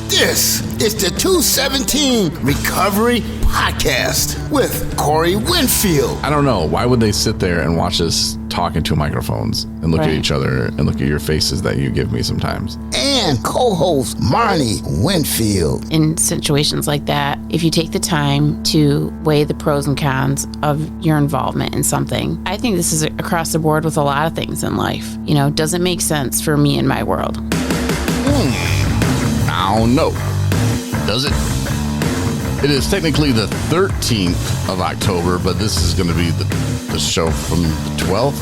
This is the 217 Recovery Podcast with Corey Winfield. I don't know. Why would they sit there and watch us talk into microphones and look at each other and look at your faces that you give me sometimes? And co-host Marnie Winfield. In situations like that, if you take the time to weigh the pros and cons of your involvement in something, I think this is across the board with a lot of things in life. You know, does it make sense for me and my world? I don't know. Does it? It is technically the 13th of October, but this is going to be the show from the 12th.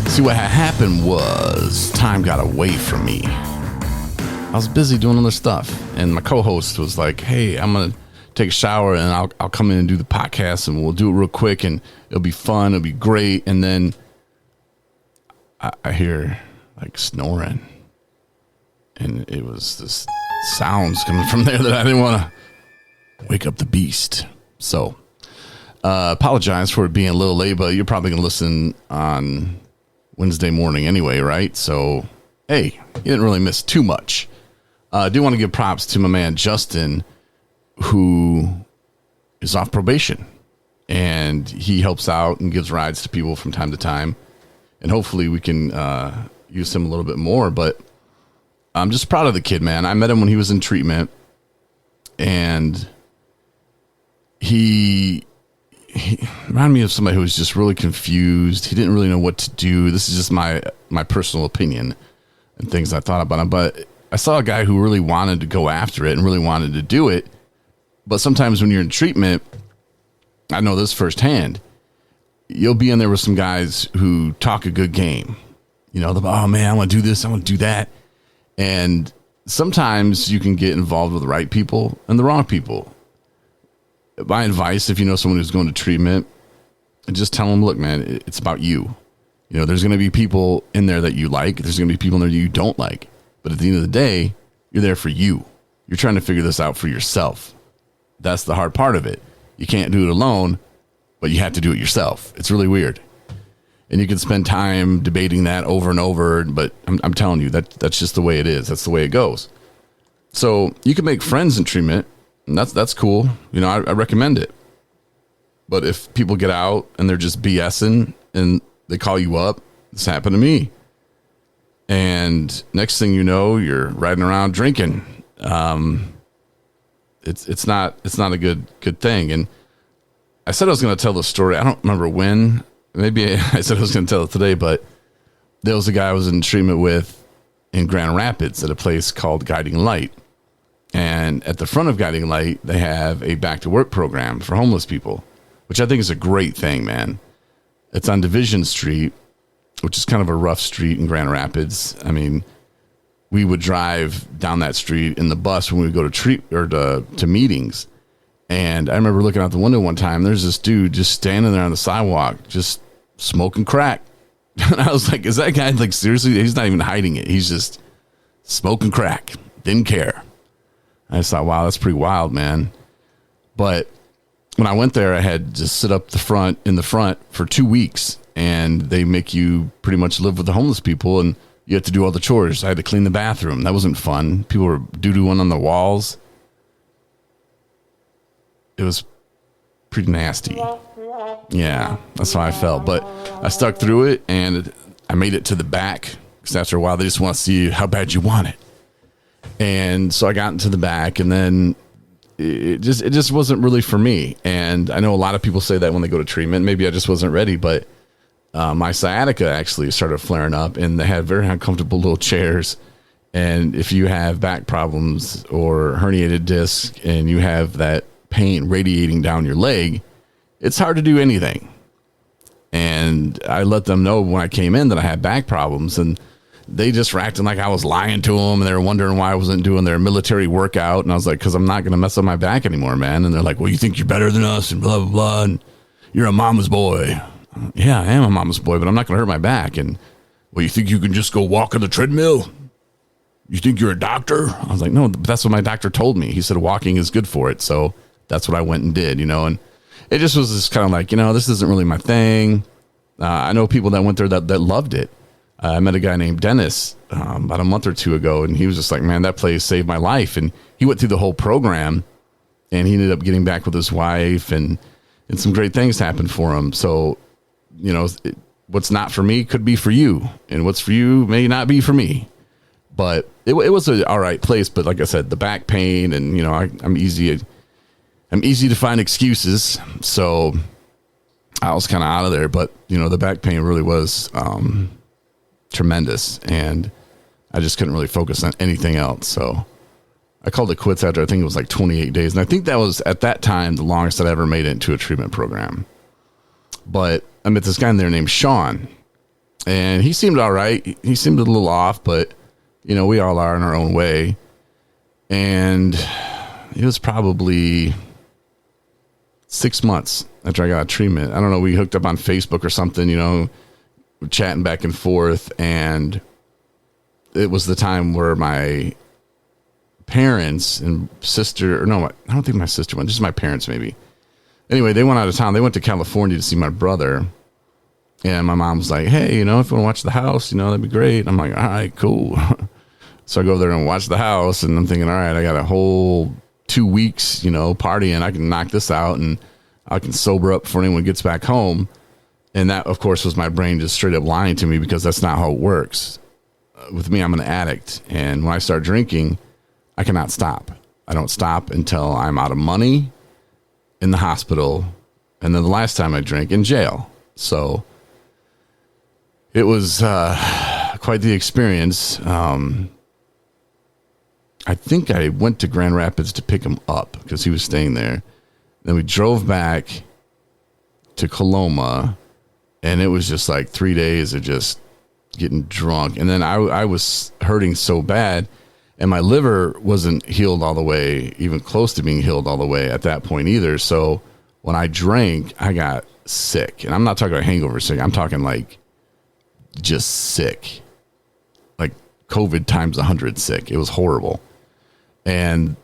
See, what happened was time got away from me. I was busy doing other stuff, and my co-host was like, hey, I'm going to take a shower, and I'll come in and do the podcast, and we'll do it real quick, and it'll be fun, it'll be great. And then I hear, like, snoring. And it was this sounds coming from there that I didn't want to wake up the beast. So, apologize for it being a little late, but you're probably going to listen on Wednesday morning anyway, right? So, hey, you didn't really miss too much. I do want to give props to my man, Justin, who is off probation. And he helps out and gives rides to people from time to time. And hopefully we can use him a little bit more, but I'm just proud of the kid, man. I met him when he was in treatment, and he reminded me of somebody who was just really confused. He didn't really know what to do. This is just my personal opinion and things I thought about him. But I saw a guy who really wanted to go after it and really wanted to do it. But sometimes when you're in treatment, I know this firsthand, you'll be in there with some guys who talk a good game. You know, oh, man, I want to do this, I want to do that. And sometimes you can get involved with the right people and the wrong people. My advice, if you know someone who's going to treatment, just tell them, look, man, it's about you. You know, there's going to be people in there that you like. There's going to be people in there that you don't like. But at the end of the day, you're there for you. You're trying to figure this out for yourself. That's the hard part of it. You can't do it alone, but you have to do it yourself. It's really weird. And you can spend time debating that over and over, but I'm telling you, that's just the way it is. That's the way it goes. So you can make friends in treatment, and that's cool. You know, I recommend it. But if people get out and they're just BSing and they call you up, this happened to me. And next thing you know, you're riding around drinking. It's not a good thing. And I said I was going to tell the story. I don't remember when. Maybe I said I was going to tell it today, but there was a guy I was in treatment with in Grand Rapids at a place called Guiding Light. And at the front of Guiding Light, they have a back to work program for homeless people, which I think is a great thing, man. It's on Division Street, which is kind of a rough street in Grand Rapids. I mean, we would drive down that street in the bus when we would go to meetings. And I remember looking out the window one time, there's this dude just standing there on the sidewalk, just smoking crack. And I was like, is that guy, like, seriously? He's not even hiding it. He's just smoking crack. Didn't care. I just thought, wow, that's pretty wild, man. But when I went there, I had to sit up in the front for 2 weeks. And they make you pretty much live with the homeless people. And you have to do all the chores. I had to clean the bathroom. That wasn't fun. People were doo-dooing on the walls. It was pretty nasty. Yeah, that's how I felt. But I stuck through it, and I made it to the back, because after a while, they just want to see how bad you want it. And so I got into the back, and then it just wasn't really for me. And I know a lot of people say that when they go to treatment. Maybe I just wasn't ready, but my sciatica actually started flaring up, and they had very uncomfortable little chairs. And if you have back problems or herniated disc, and you have that pain radiating down your leg, it's hard to do anything. And I let them know when I came in that I had back problems, and they just were acting like I was lying to them, and they were wondering why I wasn't doing their military workout. And I was like, because I'm not going to mess up my back anymore, man. And they're like, well, you think you're better than us and blah, blah, blah, and you're a mama's boy. Yeah, I am a mama's boy, but I'm not going to hurt my back. And, well, you think you can just go walk on the treadmill? You think you're a doctor? I was like, no, that's what my doctor told me. He said walking is good for it. So that's what I went and did, you know. And it just was just kind of like, you know, this isn't really my thing. I know people that went there that loved it. I met a guy named Dennis about a month or two ago, and he was just like, man, that place saved my life. And he went through the whole program, and he ended up getting back with his wife, and some great things happened for him. So, you know, what's not for me could be for you, and what's for you may not be for me. But it was an all right place. But like I said, the back pain, and, you know, I'm easy to find excuses. So I was kind of out of there. But, you know, the back pain really was tremendous, and I just couldn't really focus on anything else. So I called it quits after I think it was like 28 days. And I think that was at that time the longest I'd ever made it into a treatment program. But I met this guy in there named Sean, and he seemed all right. He seemed a little off, but, you know, we all are in our own way. And it was probably 6 months after I got treatment. I don't know. We hooked up on Facebook or something, you know, chatting back and forth. And it was the time where my parents and sister, or no, I don't think my sister went, just my parents maybe. Anyway, they went out of town. They went to California to see my brother. And my mom was like, hey, you know, if you want to watch the house, you know, that'd be great. I'm like, all right, cool. So I go there and watch the house, and I'm thinking, all right, I got a whole 2 weeks, you know, partying. I can knock this out, and I can sober up before anyone gets back home. And that, of course, was my brain just straight up lying to me, because that's not how it works. With me, I'm an addict. And when I start drinking, I cannot stop. I don't stop until I'm out of money, in the hospital, and then the last time I drank, in jail. So it was quite the experience. I think I went to Grand Rapids to pick him up because he was staying there. Then we drove back to Coloma, and it was just like 3 days of just getting drunk. And then I was hurting so bad, and my liver wasn't healed all the way, even close to being healed all the way at that point either. So when I drank, I got sick. And I'm not talking about hangover sick. I'm talking like just sick, like COVID times 100 sick. It was horrible. And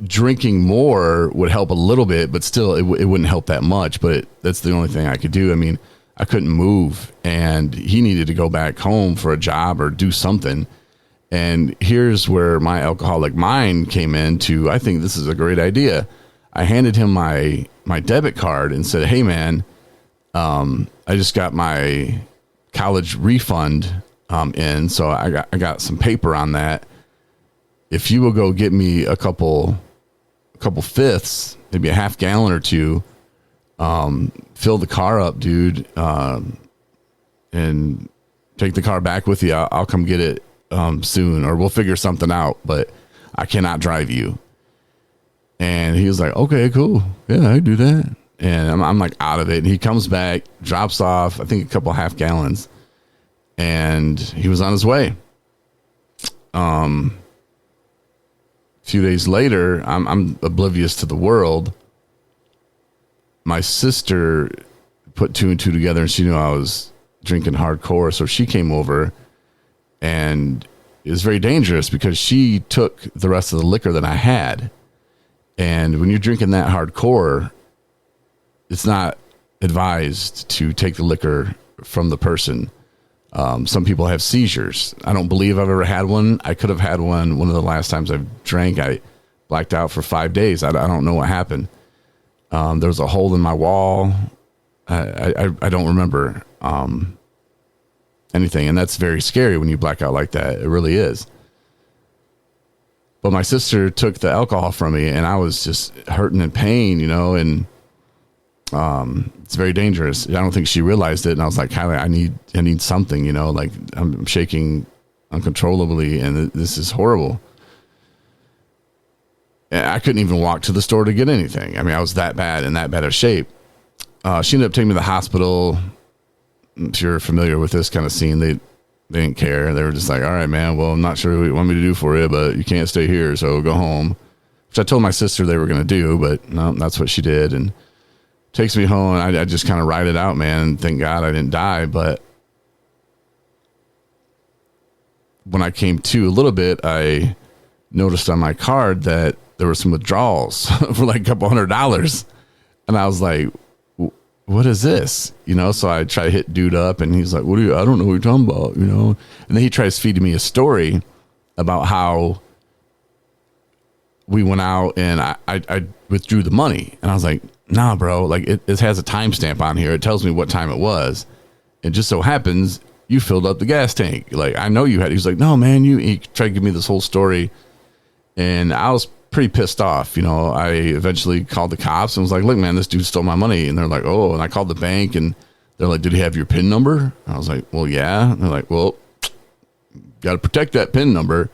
drinking more would help a little bit, but still it wouldn't help that much. But that's the only thing I could do. I mean, I couldn't move, and he needed to go back home for a job or do something. And here's where my alcoholic mind came into, I think this is a great idea. I handed him my debit card and said, hey man, I just got my college refund in. So I got some paper on that. If you will go get me a couple fifths, maybe a half gallon or two, fill the car up, dude, and take the car back with you. I'll come get it soon, or we'll figure something out, but I cannot drive you. And he was like, okay, cool. Yeah, I do that. And I'm like out of it. And he comes back, drops off, I think a couple half gallons, and he was on his way. A few days later, I'm oblivious to the world. My sister put 2 and 2 together, and she knew I was drinking hardcore. So she came over, and it was very dangerous because she took the rest of the liquor that I had. And when you're drinking that hardcore, it's not advised to take the liquor from the person. Some people have seizures. I don't believe I've ever had one. I could have had one of the last times I drank. I blacked out for 5 days. I don't know what happened. There was a hole in my wall. I don't remember anything. And that's very scary when you black out like that. It really is. But my sister took the alcohol from me, and I was just hurting in pain, you know, and it's very dangerous. I don't think she realized it. And I was like, Kylie, I need something, you know, like I'm shaking uncontrollably, and this is horrible. And I couldn't even walk to the store to get anything. I mean, I was that bad, in that bad of shape. She ended up taking me to the hospital. If you're familiar with this kind of scene, they didn't care. They were just like, all right, man, well, I'm not sure what you want me to do for you, but you can't stay here, so go home. Which I told my sister they were going to do, but no, that's what she did. And takes me home, and I just kind of ride it out, man. Thank God I didn't die. But when I came to a little bit, I noticed on my card that there were some withdrawals for like a couple $100. And I was like, what is this? So I try to hit dude up, and he's like, I don't know what you're talking about, And then he tries feeding me a story about how we went out and I withdrew the money. And I was like, nah, bro, like it has a timestamp on here. It tells me what time it was. It just so happens you filled up the gas tank. Like, I know you had. He's like, no, man, he tried to give me this whole story. And I was pretty pissed off. I eventually called the cops and was like, look, man, this dude stole my money. And they're like, oh, and I called the bank and they're like, did he have your PIN number? And I was like, well, yeah. And they're like, well, got to protect that PIN number.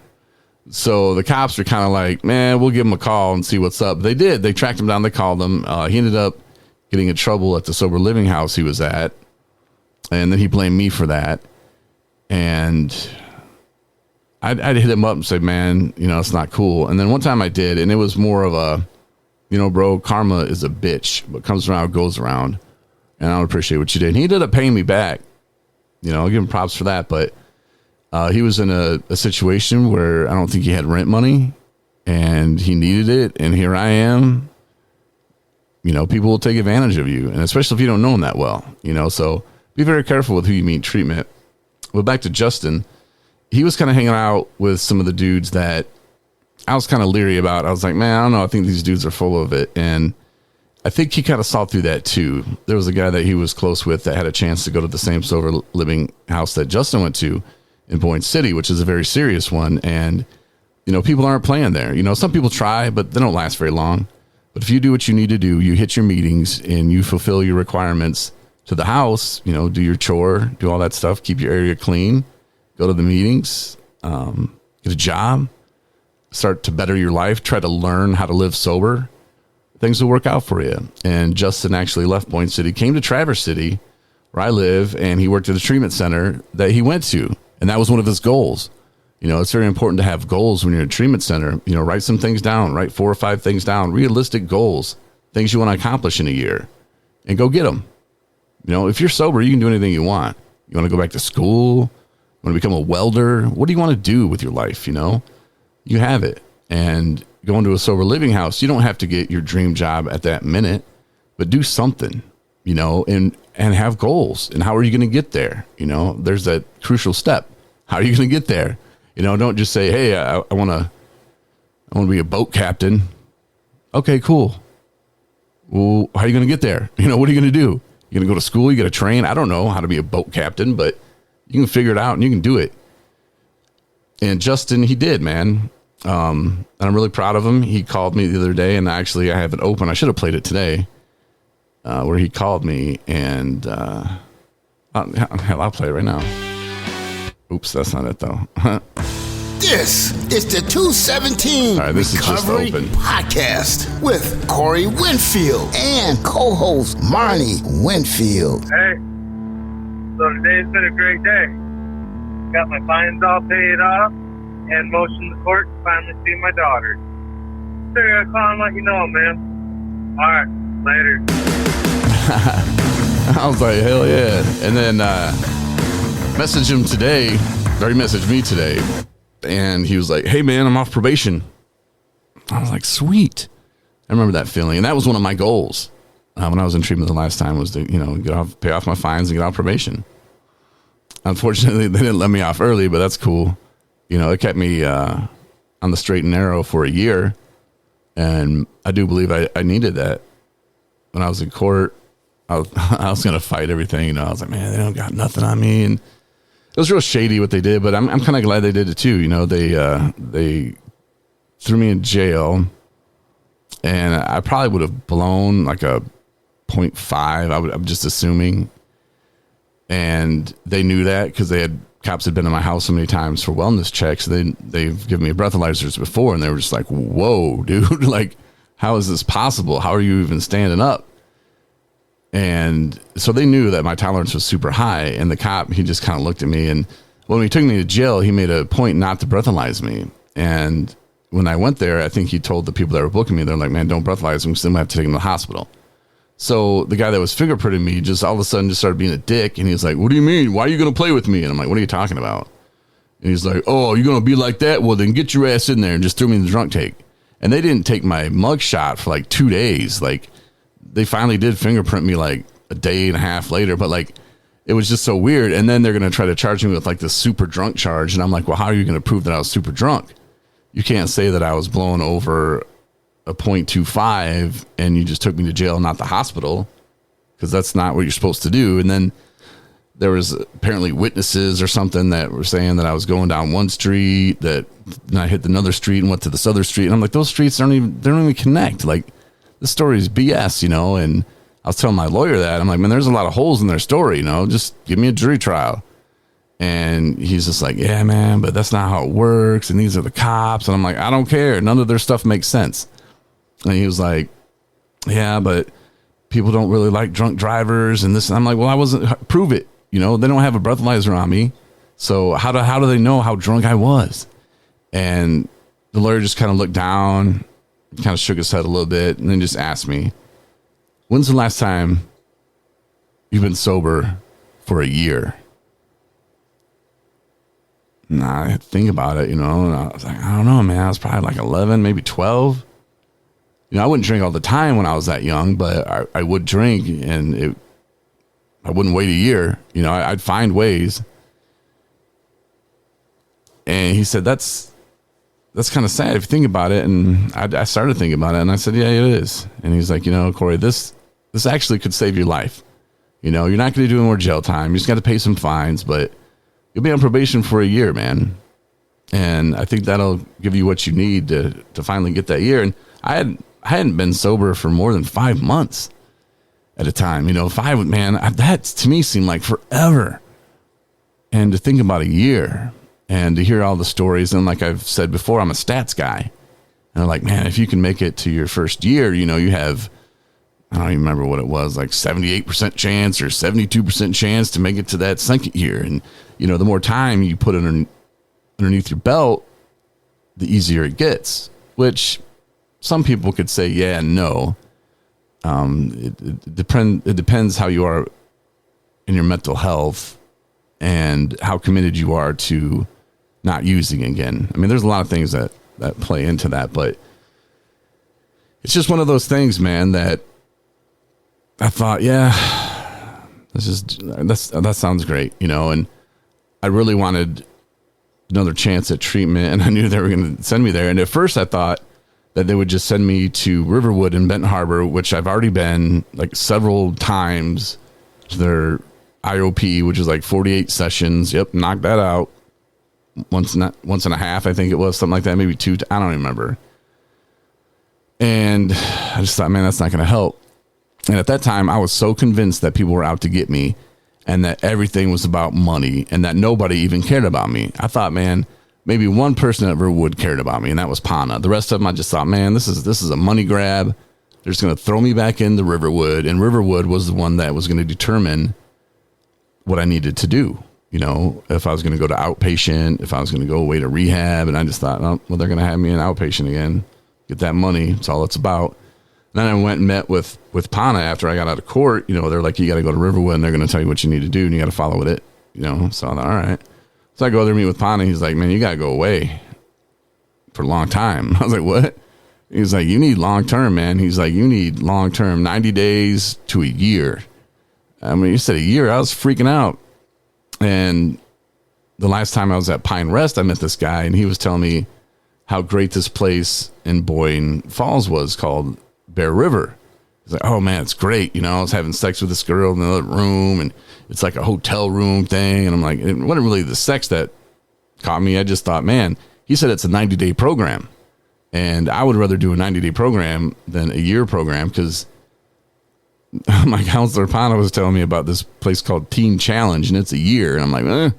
So the cops are kind of like, man, we'll give him a call and see what's up. They did. They tracked him down. They called him. He ended up getting in trouble at the sober living house he was at. And then he blamed me for that. And I'd hit him up and say, man, it's not cool. And then one time I did, and it was more of a, bro, karma is a bitch. What comes around goes around. And I don't appreciate what you did. And he ended up paying me back. I'll give him props for that. But he was in a situation where I don't think he had rent money and he needed it. And here I am. People will take advantage of you. And especially if you don't know them that well, so be very careful with who you meet treatment. But back to Justin, he was kind of hanging out with some of the dudes that I was kind of leery about. I was like, man, I don't know. I think these dudes are full of it. And I think he kind of saw through that too. There was a guy that he was close with that had a chance to go to the same sober living house that Justin went to in Boyne City, which is a very serious one. And, people aren't playing there. Some people try, but they don't last very long. But if you do what you need to do, you hit your meetings and you fulfill your requirements to the house, do your chore, do all that stuff, keep your area clean, go to the meetings, get a job, start to better your life, try to learn how to live sober, things will work out for you. And Justin actually left Boyne City, came to Traverse City, where I live, and he worked at a treatment center that he went to. And that was one of his goals. It's very important to have goals when you're in a treatment center. Write some things down, write 4 or 5 things down, realistic goals, things you want to accomplish in a year, and go get them. If you're sober, you can do anything you want. You want to go back to school? You want to become a welder? What do you want to do with your life? You have it. And going to a sober living house, you don't have to get your dream job at that minute, but do something, and have goals. And how are you going to get there? There's that crucial step. How are you going to get there? Don't just say, hey, I want to be a boat captain. Okay, cool. Well, how are you going to get there? What are you going to do? You're going to go to school? You got to train? I don't know how to be a boat captain, but you can figure it out and you can do it. And Justin, he did, man. And I'm really proud of him. He called me the other day, and actually I have it open. I should have played it today, where he called me, and hell, I'll play it right now. Oops, that's not it, though. This is the 217 All right, this Recovery is just open. Podcast with Corey Winfield and co-host Marnie Winfield. Hey, so today's been a great day. Got my fines all paid off and motioned the court to finally see my daughter. Figured I'd call and let you know, man. All right, later. I was like, hell yeah. And then messaged him today, or he messaged me today, and he was like, hey, man, I'm off probation. I was like, sweet. I remember that feeling. And that was one of my goals when I was in treatment the last time was to, pay off my fines and get off probation. Unfortunately, they didn't let me off early, but that's cool. It kept me on the straight and narrow for a year. And I do believe I needed that. When I was in court, I was going to fight everything. I was like, man, they don't got nothing on me. And it was real shady what they did, but I'm kind of glad they did it too. They threw me in jail, and I probably would have blown like a 0.5. I'm just assuming. And they knew that because cops had been in my house so many times for wellness checks. They've given me breathalyzers before, and they were just like, whoa, dude, like, how is this possible? How are you even standing up? And so they knew that my tolerance was super high, and the cop, he just kind of looked at me, and when he took me to jail, he made a point not to breathalyze me. And when I went there, I think he told the people that were booking me, they're like, man, don't breathalyze him because then we have to take him to the hospital. So the guy that was fingerprinting me just all of a sudden just started being a dick, and he was like, what do you mean? Why are you going to play with me? And I'm like, what are you talking about? And he's like, oh, you're going to be like that? Well, then get your ass in there, and just threw me in the drunk tank. And they didn't take my mug shot for like 2 days. Like, they finally did fingerprint me like a day and a half later, but like, it was just so weird. And then they're going to try to charge me with like this super drunk charge. And I'm like, well, how are you going to prove that I was super drunk? You can't say that I was blown over a 0.25 and you just took me to jail, not the hospital, because that's not what you're supposed to do. And then there was apparently witnesses or something that were saying that I was going down one street, that and I hit another street and went to this other street. And I'm like, those streets don't even connect. Like, this story is BS, you know? And I was telling my lawyer that. I'm like, man, there's a lot of holes in their story, you know? Just give me a jury trial. And he's just like, yeah, man, but that's not how it works. And these are the cops. And I'm like, I don't care. None of their stuff makes sense. And he was like, yeah, but people don't really like drunk drivers and this. And I'm like, well, I wasn't, prove it. You know, they don't have a breathalyzer on me. So how do they know how drunk I was? And the lawyer just kind of looked down, kind of shook his head a little bit, and then just asked me, when's the last time you've been sober for a year? And I had to think about it, you know, and I was like, I don't know, man. I was probably like 11, maybe 12. You know, I wouldn't drink all the time when I was that young, but I would drink, and I wouldn't wait a year. You know, I'd find ways. And he said, that's kind of sad if you think about it. And I started thinking about it, and I said, yeah, it is. And he's like, you know, Corey, this actually could save your life. You know, you're not going to do any more jail time. You just got to pay some fines, but you'll be on probation for a year, man. And I think that'll give you what you need to finally get that year. And I hadn't been sober for more than 5 months at a time. You know, 5, man, that to me seemed like forever. And to think about a year and to hear all the stories, and like I've said before, I'm a stats guy. And they're like, man, if you can make it to your first year, you know, you have, I don't even remember what it was, like 78% chance or 72% chance to make it to that second year. And, you know, the more time you put underneath your belt, the easier it gets, which some people could say, yeah and no. It depends how you are in your mental health and how committed you are to not using again. I mean, there's a lot of things that play into that, but it's just one of those things, man, that I thought, yeah, that sounds great, you know, and I really wanted another chance at treatment, and I knew they were going to send me there. And at first I thought that they would just send me to Riverwood in Benton Harbor, which I've already been like several times to their IOP, which is like 48 sessions. Yep. Knocked that out once and a half. I think it was something like that. Maybe 2. I don't remember. And I just thought, man, that's not going to help. And at that time I was so convinced that people were out to get me and that everything was about money and that nobody even cared about me. I thought, man, maybe one person at Riverwood cared about me, and that was Pana. The rest of them, I just thought, man, this is a money grab. They're just going to throw me back into Riverwood, and Riverwood was the one that was going to determine what I needed to do. You know, if I was going to go to outpatient, if I was going to go away to rehab, and I just thought, oh, well, they're going to have me in outpatient again. Get that money. That's all it's about. And then I went and met with Pana after I got out of court. You know, they're like, you got to go to Riverwood, and they're going to tell you what you need to do, and you got to follow it. You know, so I thought, all right. So I go there, meet with Pana. He's like, man, you got to go away for a long time. I was like, what? He's like, you need long term, man. He's like, you need long term, 90 days to a year. I mean, you said a year. I was freaking out. And the last time I was at Pine Rest, I met this guy, and he was telling me how great this place in Boyne Falls was called Bear River. He's like, oh, man, it's great. You know, I was having sex with this girl in another room, and it's like a hotel room thing. And I'm like, it wasn't really the sex that caught me. I just thought, man, he said it's a 90-day program. And I would rather do a 90-day program than a year program, because my counselor, Pana, was telling me about this place called Teen Challenge, and it's a year. And I'm like, eh.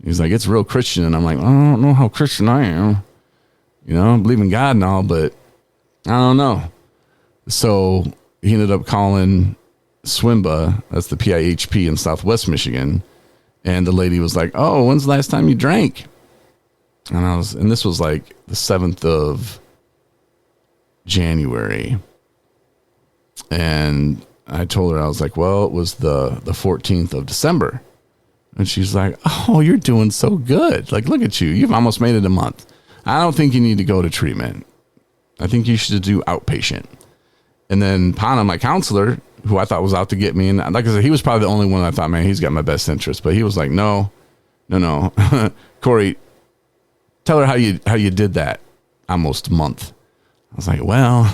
He's like, it's real Christian. And I'm like, I don't know how Christian I am. You know, I believe in God and all, but I don't know. So he ended up calling SWIMBA, that's the PIHP in Southwest Michigan. And the lady was like, oh, when's the last time you drank? And this was like the 7th of January. And I told her, I was like, well, it was the 14th of December. And she's like, oh, you're doing so good. Like, look at you. You've almost made it a month. I don't think you need to go to treatment. I think you should do outpatient. And then Pana, my counselor, who I thought was out to get me. And like I said, he was probably the only one I thought, man, he's got my best interest. But he was like, no. Corey, tell her how you did that almost a month. I was like, well,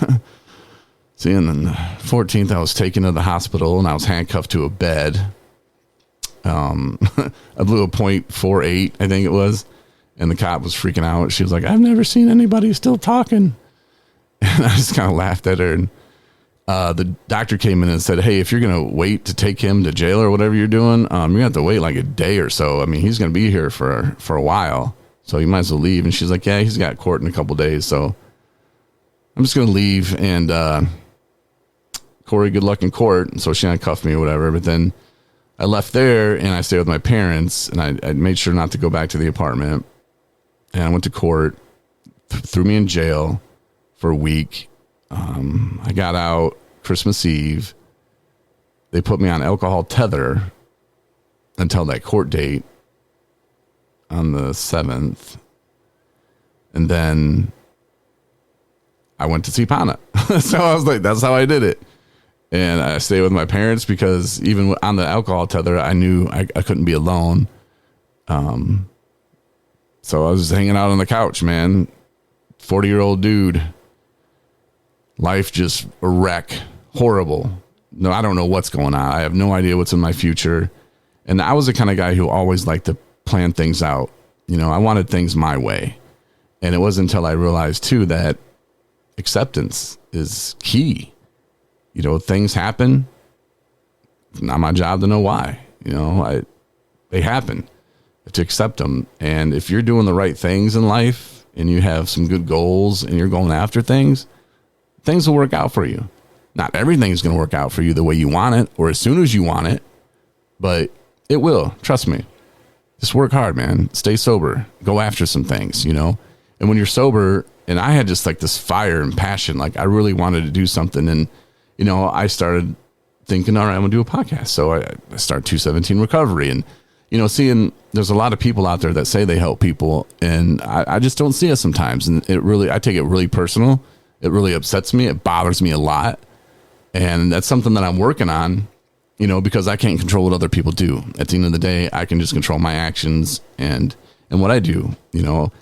see, and then the 14th, I was taken to the hospital and I was handcuffed to a bed. I blew a .48, I think it was. And the cop was freaking out. She was like, I've never seen anybody still talking. And I just kind of laughed at her. And the doctor came in and said, hey, if you're going to wait to take him to jail or whatever you're doing, you're going to have to wait like a day or so. I mean, he's going to be here for a while. So you might as well leave. And she's like, yeah, he's got court in a couple days. So I'm just going to leave. And Corey, good luck in court. And so she handcuffed me or whatever. But then I left there and I stayed with my parents. And I made sure not to go back to the apartment. And I went to court, threw me in jail for a week. I got out Christmas Eve. They put me on alcohol tether until that court date on the 7th. And then I went to see Pana. So I was like, that's how I did it. And I stayed with my parents because even on the alcohol tether, I knew I couldn't be alone. So I was just hanging out on the couch, man. 40-year-old dude. Life just a wreck. Horrible. No, I don't know what's going on. I have no idea what's in my future. And I was the kind of guy who always liked to plan things out. You know, I wanted things my way. And it wasn't until I realized, too, that acceptance is key. You know, things happen. It's not my job to know why. You know, they happen. To accept them. And if you're doing the right things in life and you have some good goals and you're going after things will work out for you. Not everything's going to work out for you the way you want it or as soon as you want it, but it will. Trust me. Just work hard, man. Stay sober. Go after some things, you know? And when you're sober, and I had just like this fire and passion, like I really wanted to do something. And, you know, I started thinking, all right, I'm going to do a podcast. So I started 217 Recovery and, you know, seeing there's a lot of people out there that say they help people and I just don't see it sometimes. And I take it really personal. It really upsets me. It bothers me a lot. And that's something that I'm working on, you know, because I can't control what other people do. At the end of the day, I can just control my actions and what I do. You know,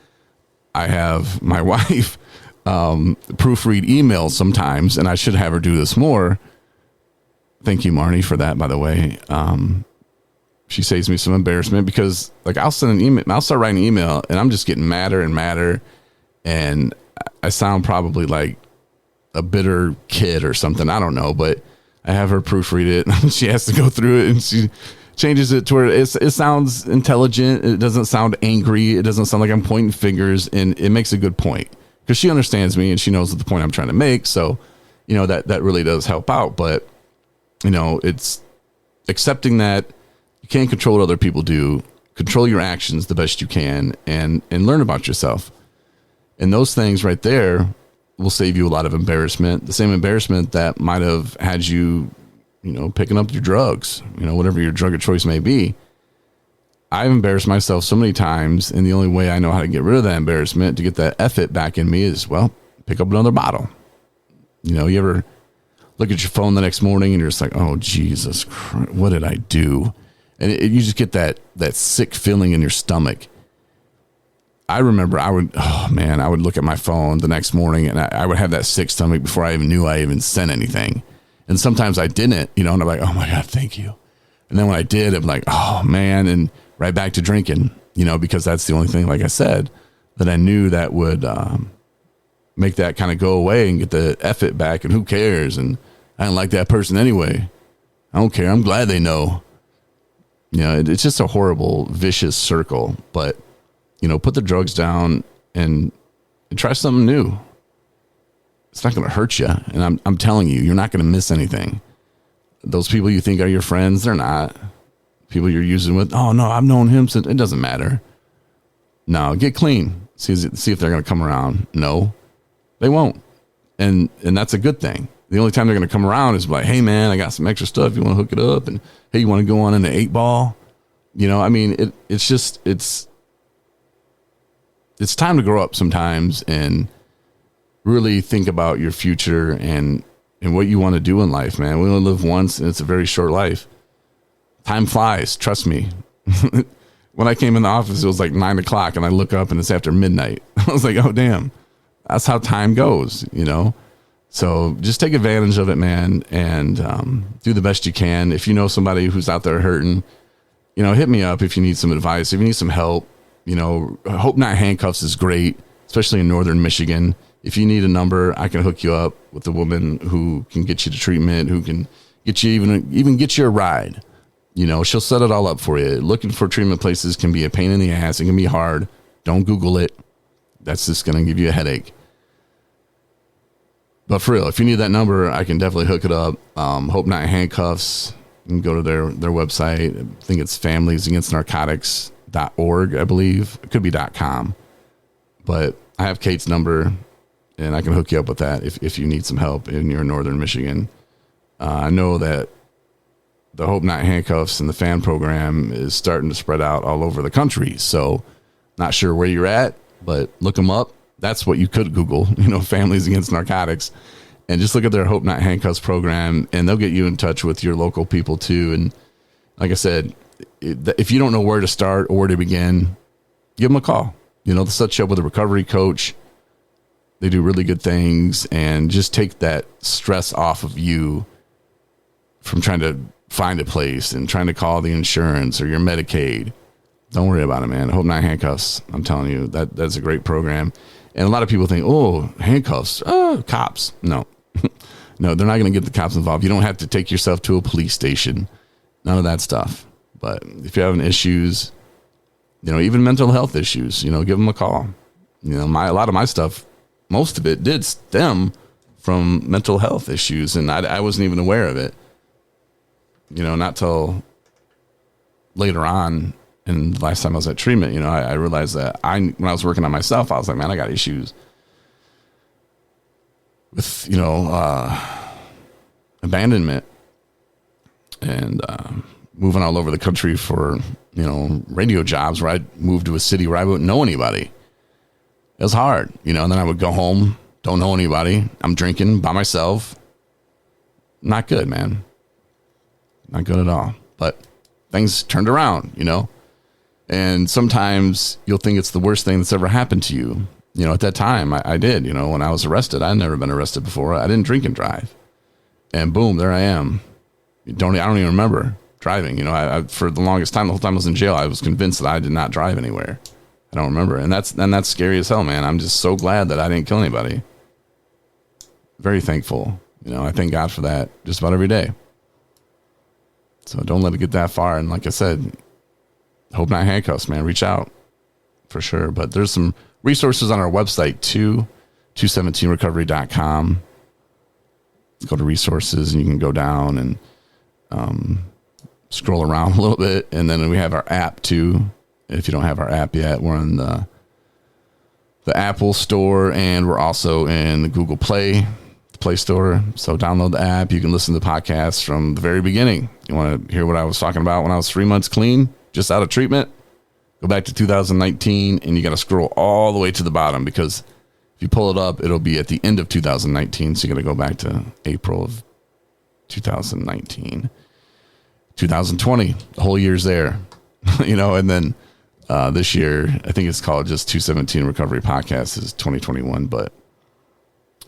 I have my wife proofread emails sometimes, and I should have her do this more. Thank you, Marnie, for that, by the way. She saves me some embarrassment because like I'll send an email, I'll start writing an email and I'm just getting madder and madder. And I sound probably like a bitter kid or something. I don't know, but I have her proofread it and she has to go through it and she changes it to where it sounds intelligent. It doesn't sound angry. It doesn't sound like I'm pointing fingers, and it makes a good point because she understands me and she knows the point I'm trying to make. So, you know, that really does help out, but you know, it's accepting that you can't control what other people do. Control your actions the best you can and learn about yourself. And those things right there will save you a lot of embarrassment. The same embarrassment that might have had you, you know, picking up your drugs, you know, whatever your drug of choice may be. I've embarrassed myself so many times. And the only way I know how to get rid of that embarrassment, to get that effort back in me is, well, pick up another bottle. You know, you ever look at your phone the next morning and you're just like, oh, Jesus Christ, what did I do? And you just get that sick feeling in your stomach. I remember I would look at my phone the next morning and I would have that sick stomach before I even knew I even sent anything. And sometimes I didn't, you know, and I'm like, oh my God, thank you. And then when I did, I'm like, oh man, and right back to drinking, you know, because that's the only thing, like I said, that I knew that would make that kind of go away and get the effort back. And who cares? And I didn't like that person anyway. I don't care. I'm glad they know. You know, it's just a horrible, vicious circle. But, you know, put the drugs down and try something new. It's not going to hurt you. And I'm telling you, you're not going to miss anything. Those people you think are your friends, they're not. People you're using with, oh, no, I've known him since. It doesn't matter. No, get clean. See if they're going to come around. No, they won't. And that's a good thing. The only time they're going to come around is like, hey, man, I got some extra stuff. You want to hook it up? And, hey, you want to go on in the 8-ball? You know, I mean, it's time to grow up sometimes and really think about your future and and what you want to do in life, man. We only live once, and it's a very short life. Time flies. Trust me. When I came in the office, it was like 9 o'clock, and I look up, and it's after midnight. I was like, oh, damn. That's how time goes, you know? So just take advantage of it, man, and do the best you can. If you know somebody who's out there hurting, you know, hit me up if you need some advice, if you need some help. You know, Hope Not Handcuffs is great, especially in northern Michigan. If you need a number, I can hook you up with a woman who can get you to treatment, who can get you even get you a ride. You know, she'll set it all up for you. Looking for treatment places can be a pain in the ass. It can be hard. Don't Google it. That's just going to give you a headache. But for real, if you need that number, I can definitely hook it up. Hope Not Handcuffs. You can go to their website. I think it's familiesagainstnarcotics.org, I believe. It could be .com. But I have Kate's number, and I can hook you up with that if you need some help in your northern Michigan. I know that the Hope Not Handcuffs and the FAN program is starting to spread out all over the country. So not sure where you're at, but look them up. That's what you could Google, you know, Families Against Narcotics, and just look at their Hope Not Handcuffs program, and they'll get you in touch with your local people too. And like I said, if you don't know where to start or where to begin, give them a call. You know, they'll set you up with a recovery coach. They do really good things, and just take that stress off of you from trying to find a place and trying to call the insurance or your Medicaid. Don't worry about it, man. Hope Not Handcuffs. I'm telling you, that's a great program. And a lot of people think, oh, handcuffs, cops. No, no, they're not going to get the cops involved. You don't have to take yourself to a police station. None of that stuff. But if you're having issues, you know, even mental health issues, you know, give them a call. You know, a lot of my stuff, most of it did stem from mental health issues, and I wasn't even aware of it. You know, not till later on. And the last time I was at treatment, you know, I realized that when I was working on myself, I was like, man, I got issues with, you know, abandonment and moving all over the country for, you know, radio jobs where I moved to a city where I wouldn't know anybody. It was hard, you know, and then I would go home, don't know anybody. I'm drinking by myself. Not good, man. Not good at all. But things turned around, you know. And sometimes you'll think it's the worst thing that's ever happened to you. You know, at that time, I did. You know, when I was arrested, I'd never been arrested before. I didn't drink and drive. And boom, there I am. I don't even remember driving. You know, I for the longest time, the whole time I was in jail, I was convinced that I did not drive anywhere. I don't remember. And that's scary as hell, man. I'm just so glad that I didn't kill anybody. Very thankful. You know, I thank God for that just about every day. So don't let it get that far. And like I said, Hope Not Handcuffs, man. Reach out for sure. But there's some resources on our website too, 217recovery.com. Go to resources and you can go down and scroll around a little bit. And then we have our app too. If you don't have our app yet, we're in the Apple Store, and we're also in the Google Play Store. So download the app. You can listen to the podcast from the very beginning. You want to hear what I was talking about when I was 3 months clean, just out of treatment? Go back to 2019, and you got to scroll all the way to the bottom, because if you pull it up, it'll be at the end of 2019. So you got to go back to April of 2019, 2020. The whole year's there, you know. And then this year, I think it's called just 217 Recovery Podcast is 2021. But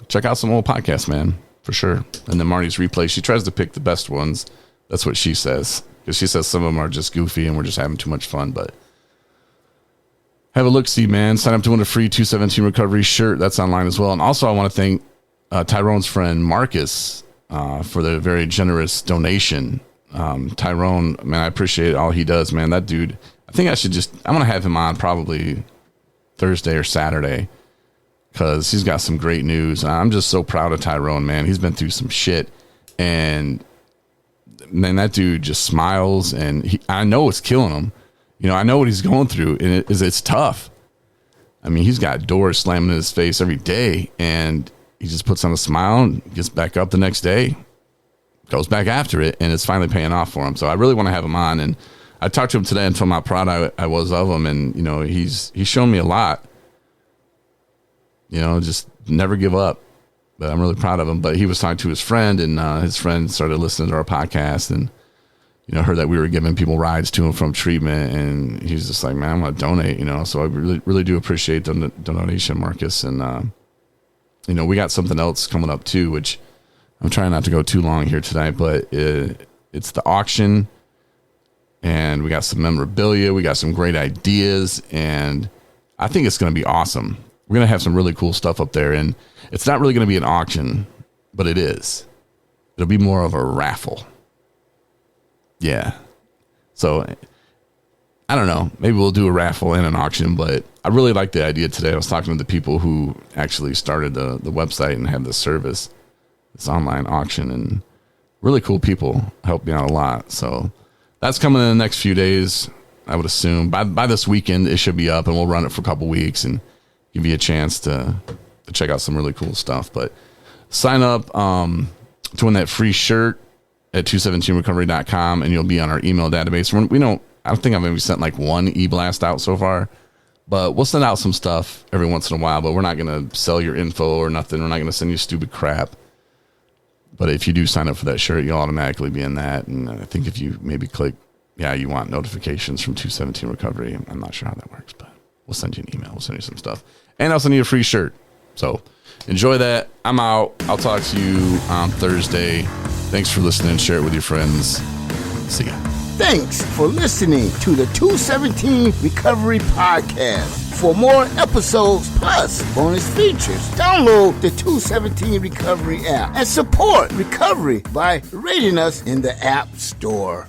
check out some old podcasts, man, for sure. And then Marnie's Replay, she tries to pick the best ones. That's what she says, because she says some of them are just goofy and we're just having too much fun. But have a look-see, man. Sign up to win a free 217 Recovery shirt. That's online as well. And also, I want to thank Tyrone's friend Marcus for the very generous donation. Tyrone, man, I appreciate all he does, man. That dude, I think I'm going to have him on probably Thursday or Saturday, because he's got some great news. I'm just so proud of Tyrone, man. He's been through some shit, and man, that dude just smiles, and I know it's killing him. You know, I know what he's going through, and it's tough. I mean, he's got doors slamming in his face every day, and he just puts on a smile and gets back up the next day, goes back after it, and it's finally paying off for him. So I really want to have him on, and I talked to him today and told him how proud I was of him, and you know, he's shown me a lot. You know, just never give up. But I'm really proud of him. But he was talking to his friend, and his friend started listening to our podcast, and heard that we were giving people rides to and from treatment, and he was just like, man, I'm going to donate, so I really, really do appreciate the donation, Marcus. And, we got something else coming up too, which I'm trying not to go too long here tonight, but it's the auction, and we got some memorabilia. We got some great ideas, and I think it's going to be awesome. We're going to have some really cool stuff up there, and it's not really going to be an auction, but it is. It'll be more of a raffle. Yeah. So I don't know. Maybe we'll do a raffle and an auction, but I really like the idea today. I was talking to the people who actually started the website and have this service, this online auction, and really cool people helped me out a lot. So that's coming in the next few days. I would assume by this weekend, it should be up, and we'll run it for a couple weeks and give you a chance to check out some really cool stuff. But sign up to win that free shirt at 217recovery.com, and you'll be on our email database. I don't think I've maybe sent like one e-blast out so far, but we'll send out some stuff every once in a while, but we're not going to sell your info or nothing. We're not going to send you stupid crap. But if you do sign up for that shirt, you'll automatically be in that. And I think if you maybe click, you want notifications from 217 Recovery. I'm not sure how that works, but we'll send you an email. We'll send you some stuff. And I'll send you a free shirt. So enjoy that. I'm out. I'll talk to you on Thursday. Thanks for listening. Share it with your friends. See ya. Thanks for listening to the 217 Recovery Podcast. For more episodes plus bonus features, download the 217 Recovery app and support recovery by rating us in the App Store.